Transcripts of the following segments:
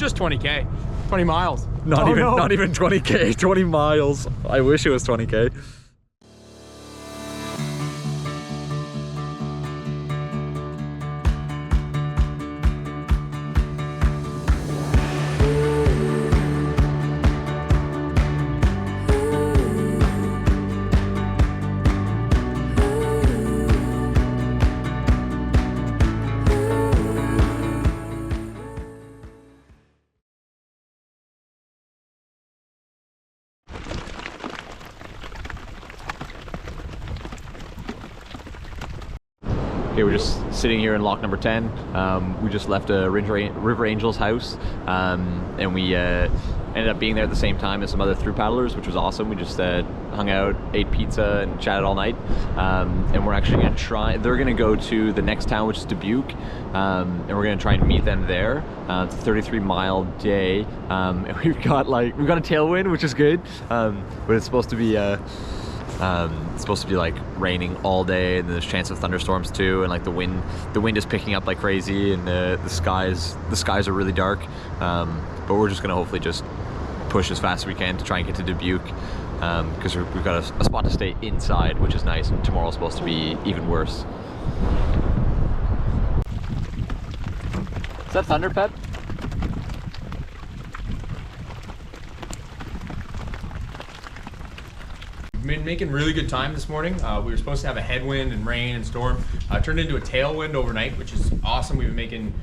just 20K, 20 miles. Not even 20K, 20 miles. I wish it was 20K. Okay, we're just sitting here in lock number 10. We just left a River Angels house, and we ended up being there at the same time as some other through paddlers, which was awesome. We just hung out, ate pizza, and chatted all night. And we're actually gonna try, they're gonna go to the next town, which is Dubuque, and we're gonna try and meet them there. It's a 33-mile day, and we've got a tailwind, which is good, but it's supposed to be like raining all day, and there's a chance of thunderstorms too, and like the wind is picking up like crazy, and the skies are really dark. But we're just gonna hopefully just push as fast as we can to try and get to Dubuque, because we've got a spot to stay inside, which is nice, and tomorrow's supposed to be even worse. Is that thunder, Pep? We've been making really good time this morning. We were supposed to have a headwind and rain and storm. Turned into a tailwind overnight, which is awesome. We've been making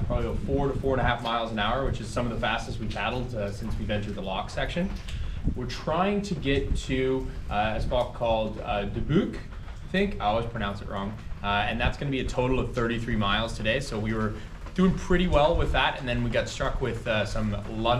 probably about 4 to 4.5 miles an hour, which is some of the fastest we've paddled since we've entered the lock section. We're trying to get to a spot called Dubuque, I think. I always pronounce it wrong. And that's going to be a total of 33 miles today. So we were doing pretty well with that, and then we got struck with some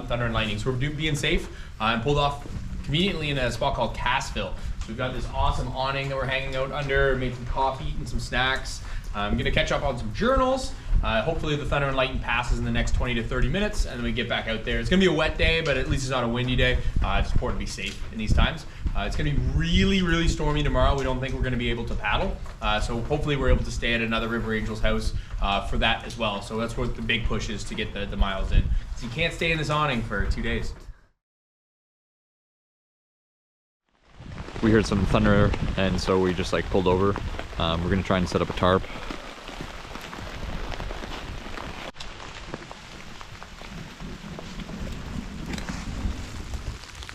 thunder and lightning. So we're being safe and pulled off conveniently in a spot called Cassville. So we've got this awesome awning that we're hanging out under, made some coffee, eating some snacks. I'm gonna catch up on some journals. Hopefully the thunder and lightning passes in the next 20 to 30 minutes, and then we get back out there. It's gonna be a wet day, but at least it's not a windy day. It's important to be safe in these times. It's gonna be really, really stormy tomorrow. We don't think we're gonna be able to paddle. So hopefully we're able to stay at another River Angels house for that as well. So that's what the big push is, to get the miles in. So you can't stay in this awning for 2 days. We heard some thunder, and so we just like pulled over. We're gonna try and set up a tarp.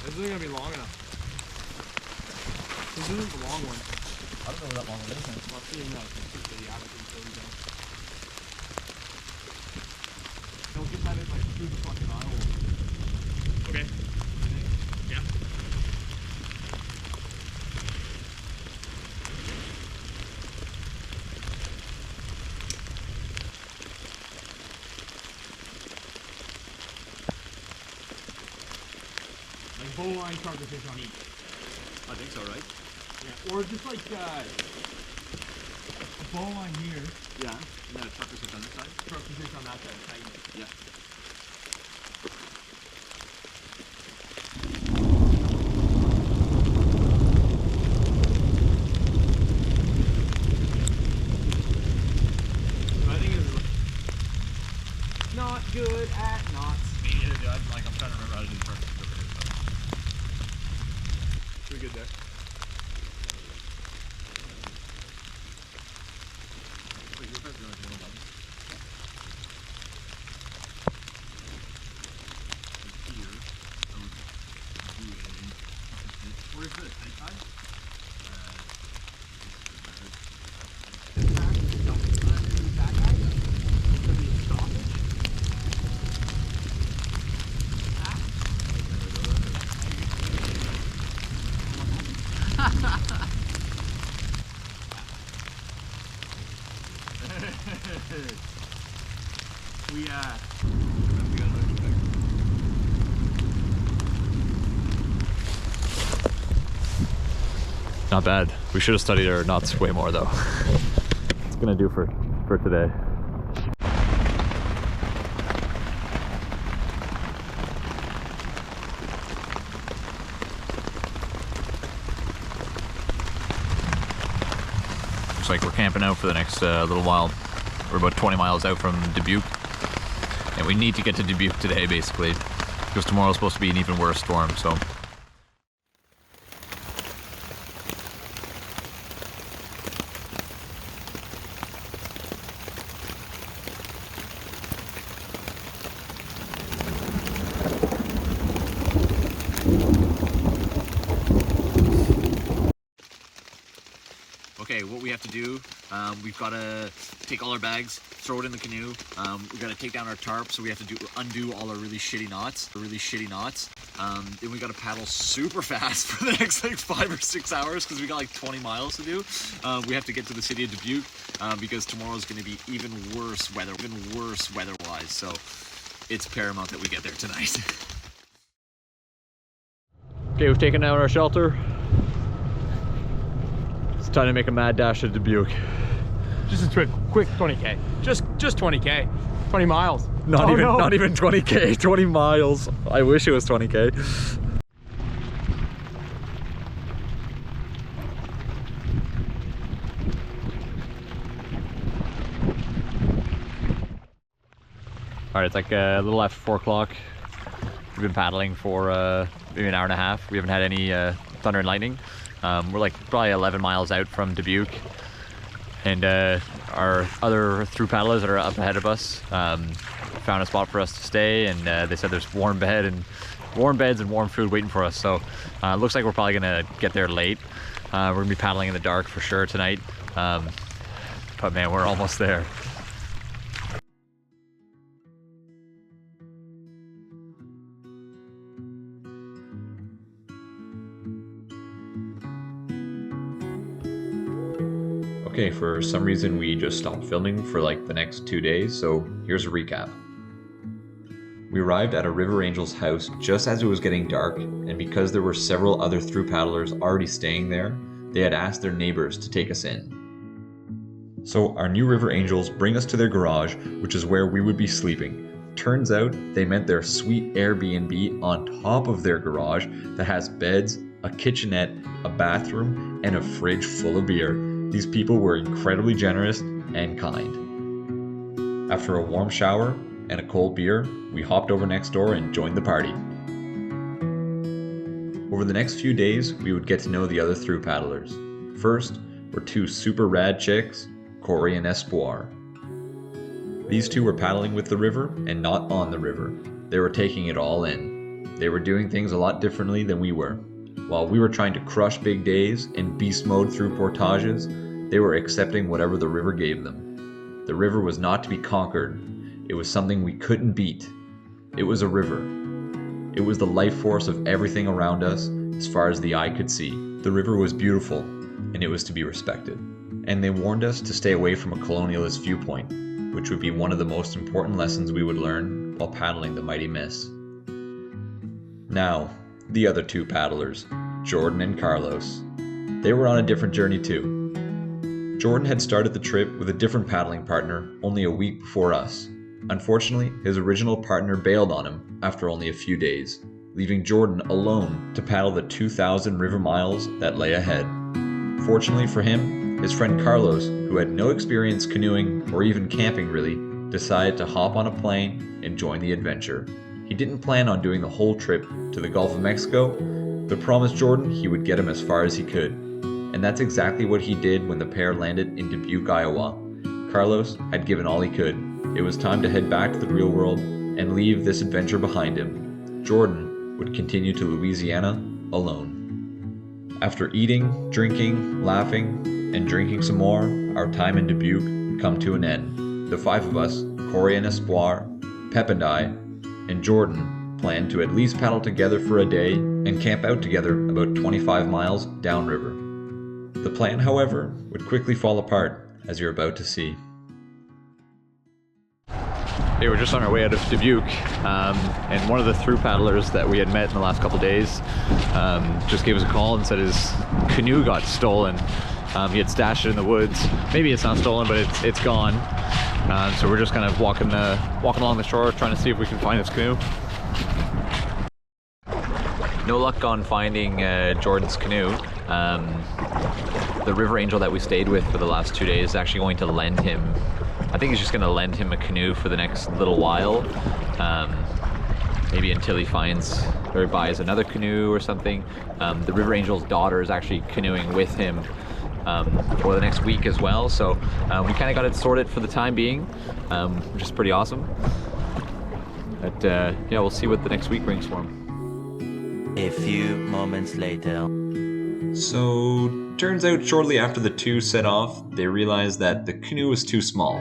This isn't gonna be long enough. This isn't the long one. I don't know where that long one is. Don't get that in like through the fucking aisle. Okay. Yeah. Like bowline cargo fish on each. I think so, right? Yeah, or just like a bowline here. Yeah. And then a trucker fish on this side? Trucker fish on that side, tight. Yeah. I think it's not good at knots. Me neither, dude. I'm trying to remember how to do the first. Pretty good there. Where's the tight side? Not bad. We should have studied our knots way more though. It's gonna do for today. Looks like we're camping out for the next little while. We're about 20 miles out from Dubuque, and we need to get to Dubuque today, basically, because tomorrow's supposed to be an even worse storm. So. Okay, what we have to do, we've got to take all our bags, throw it in the canoe. We've got to take down our tarp, so we have to undo all our really shitty knots. Then we got to paddle super fast for the next like 5 or 6 hours because we got like 20 miles to do. We have to get to the city of Dubuque because tomorrow's going to be even worse weather-wise. So it's paramount that we get there tonight. Okay, we've taken out our shelter. Time to make a mad dash to Dubuque. Just a quick 20K. Just 20K. 20 miles. Not even 20K, 20 miles. I wish it was 20K. All right, it's like a little after 4 o'clock. We've been paddling for maybe an hour and a half. We haven't had any thunder and lightning. We're like probably 11 miles out from Dubuque, and our other through paddlers that are up ahead of us found a spot for us to stay, and they said there's warm beds and warm food waiting for us. So it looks like we're probably gonna get there late. We're gonna be paddling in the dark for sure tonight, but man, we're almost there. Okay, for some reason we just stopped filming for like the next 2 days, so here's a recap. We arrived at a River Angel's house just as it was getting dark, and because there were several other through paddlers already staying there, they had asked their neighbors to take us in. So our new River Angels bring us to their garage, which is where we would be sleeping. Turns out they meant their sweet Airbnb on top of their garage that has beds, a kitchenette, a bathroom, and a fridge full of beer. These people were incredibly generous and kind. After a warm shower and a cold beer, we hopped over next door and joined the party. Over the next few days, we would get to know the other through paddlers. First were 2 super rad chicks, Cory and Espoir. These 2 were paddling with the river and not on the river. They were taking it all in. They were doing things a lot differently than we were. While we were trying to crush big days in beast mode through portages, they were accepting whatever the river gave them. The river was not to be conquered. It was something we couldn't beat. It was a river. It was the life force of everything around us as far as the eye could see. The river was beautiful, and it was to be respected. And they warned us to stay away from a colonialist viewpoint, which would be one of the most important lessons we would learn while paddling the mighty Miss. Now, the other 2 paddlers, Jordan and Carlos. They were on a different journey too. Jordan had started the trip with a different paddling partner only a week before us. Unfortunately, his original partner bailed on him after only a few days, leaving Jordan alone to paddle the 2,000 river miles that lay ahead. Fortunately for him, his friend Carlos, who had no experience canoeing or even camping really, decided to hop on a plane and join the adventure. He didn't plan on doing the whole trip to the Gulf of Mexico, but promised Jordan he would get him as far as he could. And that's exactly what he did when the pair landed in Dubuque, Iowa. Carlos had given all he could. It was time to head back to the real world and leave this adventure behind him. Jordan would continue to Louisiana alone. After eating, drinking, laughing, and drinking some more, our time in Dubuque would come to an end. The 5 of us, Cory and Espoir, Pep and I, and Jordan, planned to at least paddle together for a day and camp out together about 25 miles downriver. The plan, however, would quickly fall apart, as you're about to see. Hey, we're just on our way out of Dubuque, and one of the through paddlers that we had met in the last couple days just gave us a call and said his canoe got stolen. He had stashed it in the woods. Maybe it's not stolen, but it's gone. So we're just kind of walking along the shore, trying to see if we can find his canoe. No luck on finding Jordan's canoe. The River Angel that we stayed with for the last 2 days is actually going to lend him I think he's just gonna lend him a canoe for the next little while. Maybe until he finds or buys another canoe or something. The River Angel's daughter is actually canoeing with him for the next week as well. So we kind of got it sorted for the time being, which is pretty awesome. But yeah, we'll see what the next week brings for him. A few moments later. So, turns out shortly after the two set off, they realized that the canoe was too small.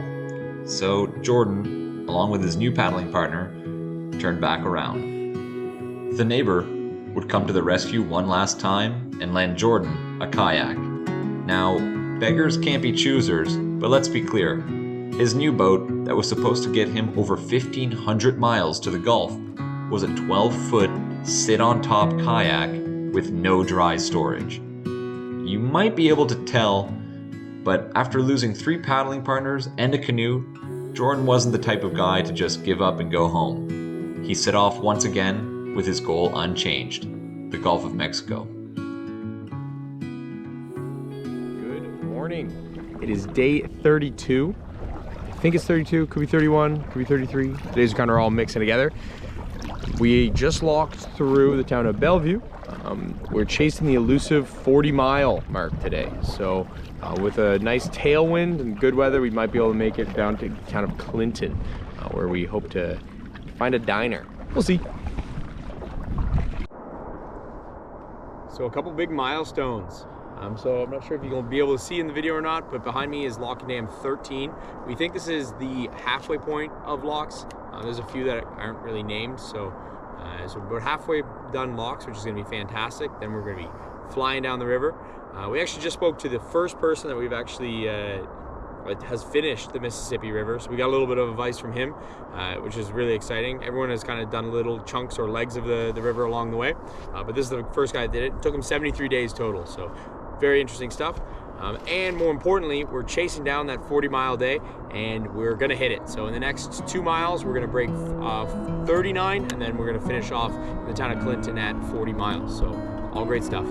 So, Jordan, along with his new paddling partner, turned back around. The neighbor would come to the rescue one last time and lend Jordan a kayak. Now, beggars can't be choosers, but let's be clear. His new boat that was supposed to get him over 1,500 miles to the Gulf was a 12-foot sit-on-top kayak with no dry storage. You might be able to tell, but after losing 3 paddling partners and a canoe, Jordan wasn't the type of guy to just give up and go home. He set off once again with his goal unchanged, the Gulf of Mexico. Good morning. It is day 32. I think it's 32, could be 31, could be 33. Today's kind of all mixing together. We just locked through the town of Bellevue. We're chasing the elusive 40-mile mark today. So with a nice tailwind and good weather, we might be able to make it down to the town of Clinton, where we hope to find a diner. We'll see. So a couple big milestones. So I'm not sure if you're gonna be able to see in the video or not, but behind me is Lock Dam 13. We think this is the halfway point of locks. There's a few that aren't really named, so we're about halfway done locks, which is gonna be fantastic. Then we're gonna be flying down the river. We actually just spoke to the first person that we've actually has finished the Mississippi River, so we got a little bit of advice from him, which is really exciting. Everyone has kind of done little chunks or legs of the river along the way, but this is the first guy that did it. It took him 73 days total, so very interesting stuff. And more importantly, we're chasing down that 40-mile day, and we're gonna hit it. So in the next 2 miles, we're gonna break 39, and then we're gonna finish off in the town of Clinton at 40 miles. So all great stuff.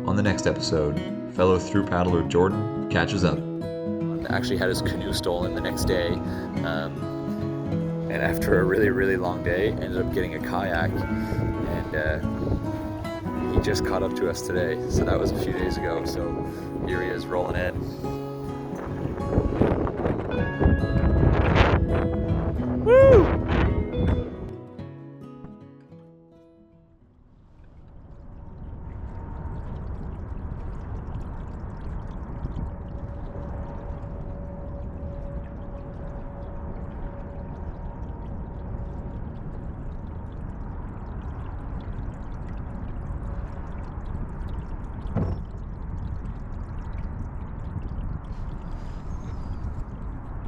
On the next episode, fellow thru paddler Jordan catches up. Actually had his canoe stolen the next day, and after a really, really long day, ended up getting a kayak, and he just caught up to us today. So that was a few days ago. So here he is rolling in.